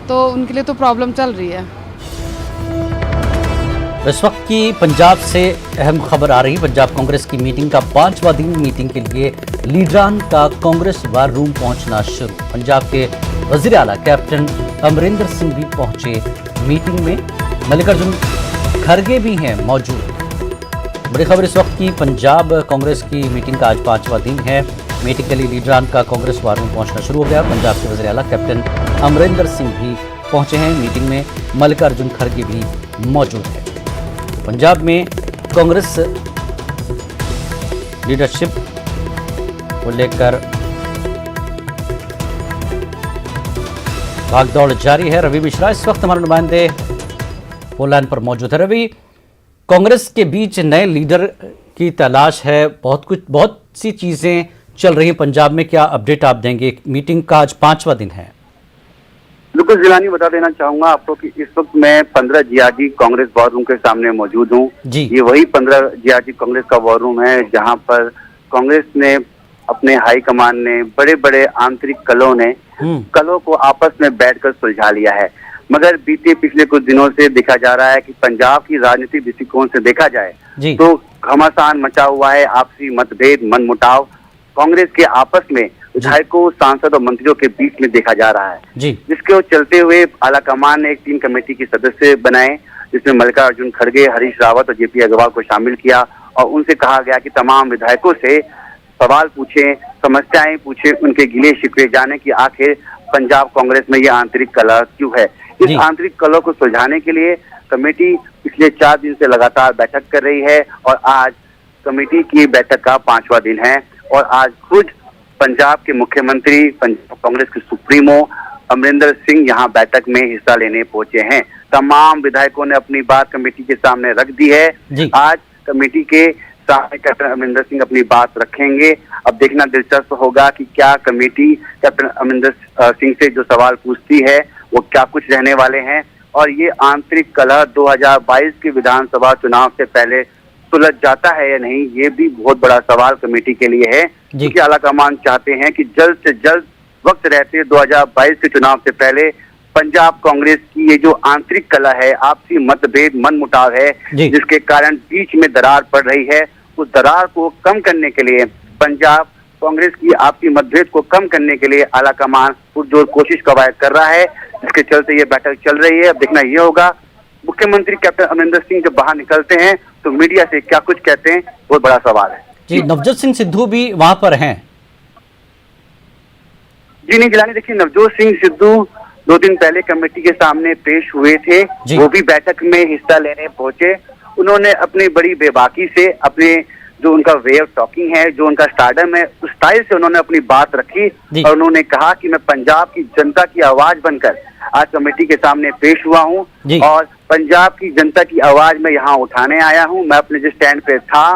तो उनके लिए तो प्रॉब्लम चल रही है। इस वक्त की पंजाब से अहम खबर आ रही है। पंजाब कांग्रेस की मीटिंग का 5वां दिन, मीटिंग के लिए लीडरान का कांग्रेस वार रूम पहुंचना शुरू। पंजाब के वजीर आला कैप्टन अमरिंदर सिंह भी पहुंचे मीटिंग में, मल्लिकार्जुन खड़गे भी हैं मौजूद। बड़ी खबर इस वक्त की, पंजाब कांग्रेस की मीटिंग का आज 5वां दिन है। मीटिंग के लिए लीडरान का कांग्रेस वार रूम पहुंचना शुरू हो गया। पंजाब के वजीर आला कैप्टन अमरिंदर सिंह भी पहुंचे हैं मीटिंग में, मल्लिकार्जुन खड़गे भी मौजूद है। पंजाब में कांग्रेस लीडरशिप को लेकर भागदौड़ जारी है। रवि मिश्रा इस वक्त हमारे नुमाइंदे फोन लाइन पर मौजूद है। रवि, कांग्रेस के बीच नए लीडर की तलाश है, बहुत सी चीजें चल रही हैं पंजाब में, क्या अपडेट आप देंगे? मीटिंग का आज 5वां दिन है। बिल्कुल जिलानी, बता देना चाहूंगा आपको कि इस वक्त मैं 15 जीआरडी कांग्रेस वॉर रूम के सामने मौजूद हूँ। ये वही 15 जीआरडी कांग्रेस का वॉर रूम है जहां पर कांग्रेस ने अपने हाईकमान ने बड़े बड़े आंतरिक कलों को आपस में बैठकर सुलझा लिया है। मगर बीते पिछले कुछ दिनों से देखा जा रहा है कि पंजाब की राजनीतिक दृष्टिकोण से देखा जाए तो घमासान मचा हुआ है, आपसी मतभेद मनमुटाव कांग्रेस के आपस में विधायकों, सांसद और मंत्रियों के बीच में देखा जा रहा है, जिसके चलते हुए आलाकमान ने एक 3 कमेटी के सदस्य बनाए, जिसमें मल्लिकार्जुन खड़गे, हरीश रावत और जेपी अग्रवाल को शामिल किया और उनसे कहा गया कि तमाम विधायकों से सवाल पूछें, समस्याएं पूछें, उनके गिले शिकवे जाने कि आखिर पंजाब कांग्रेस में ये आंतरिक कलह क्यों है। इस आंतरिक कलह को सुलझाने के लिए कमेटी पिछले 4 दिन से लगातार बैठक कर रही है और आज कमेटी की बैठक का 5वां दिन है और आज खुद पंजाब के मुख्यमंत्री, पंजाब कांग्रेस के सुप्रीमो अमरिंदर सिंह यहाँ बैठक में हिस्सा लेने पहुंचे हैं। तमाम विधायकों ने अपनी बात कमेटी के सामने रख दी है। आज कमेटी के सामने कैप्टन अमरिंदर सिंह अपनी बात रखेंगे। अब देखना दिलचस्प होगा कि क्या कमेटी कैप्टन अमरिंदर सिंह से जो सवाल पूछती है वो क्या कुछ रहने वाले हैं और ये आंतरिक कलह 2022 के विधानसभा चुनाव से पहले सुलझ जाता है या नहीं, ये भी बहुत बड़ा सवाल कमेटी के लिए है, क्योंकि आलाकमान चाहते हैं कि जल्द से जल्द वक्त रहते 2022 के चुनाव से पहले पंजाब कांग्रेस की ये जो आंतरिक कलह है, आपसी मतभेद मनमुटाव है, जिसके कारण बीच में दरार पड़ रही है, उस दरार को कम करने के लिए पंजाब कांग्रेस की आपसी मतभेद को कम करने के लिए आलाकमान पुरजोर कोशिश कवायद कर रहा है, जिसके चलते ये बैठक चल रही है। अब देखना ये होगा मुख्यमंत्री कैप्टन अमरिंदर सिंह जब बाहर निकलते हैं तो मीडिया से क्या कुछ कहते हैं, बहुत बड़ा सवाल है। जी, नवजोत सिंह सिद्धू भी वहां पर हैं। जी नहीं जिलानी, देखिए नवजोत सिंह सिद्धू 2 दिन पहले कमेटी के सामने पेश हुए थे, वो भी बैठक में हिस्सा लेने पहुंचे। उन्होंने अपनी बड़ी बेबाकी से, अपने जो उनका वे ऑफ टॉकिंग है, जो उनका स्टारडम है, उस स्टाइल से उन्होंने अपनी बात रखी और उन्होंने कहा कि मैं पंजाब की जनता की आवाज बनकर आज कमेटी के सामने पेश हुआ हूं और पंजाब की जनता की आवाज मैं यहाँ उठाने आया हूं। मैं अपने जिस स्टैंड पे था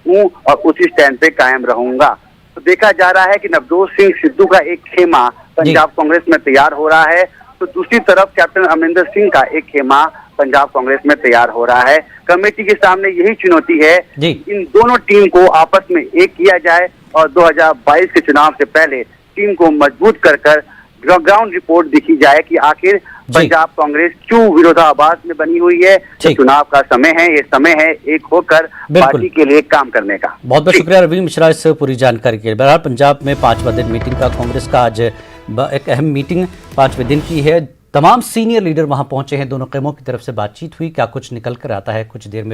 हूं और उसी स्टैंड पे कायम रहूंगा। तो देखा जा रहा है कि नवजोत सिंह सिद्धू का एक खेमा पंजाब कांग्रेस में तैयार हो रहा है, तो दूसरी तरफ कैप्टन अमरिंदर सिंह का एक खेमा पंजाब कांग्रेस में तैयार हो रहा है। कमेटी के सामने यही चुनौती है, इन दोनों टीम को आपस में एक किया जाए और 2022 के चुनाव से पहले टीम को मजबूत कर ग्राउंड रिपोर्ट दिखी जाए कि आखिर पंजाब कांग्रेस क्यों विरोधाभास में बनी हुई है। तो चुनाव का समय है, ये समय है एक होकर पार्टी के लिए काम करने का। बहुत बहुत शुक्रिया रवि मिश्रा इस पूरी जानकारी के लिए। बहरहाल पंजाब में 5वां दिन मीटिंग का कांग्रेस का आज एक अहम मीटिंग 5वें दिन की है। तमाम सीनियर लीडर वहां पहुंचे हैं, दोनों कैमों की तरफ से बातचीत हुई, क्या कुछ निकल कर आता है कुछ देर में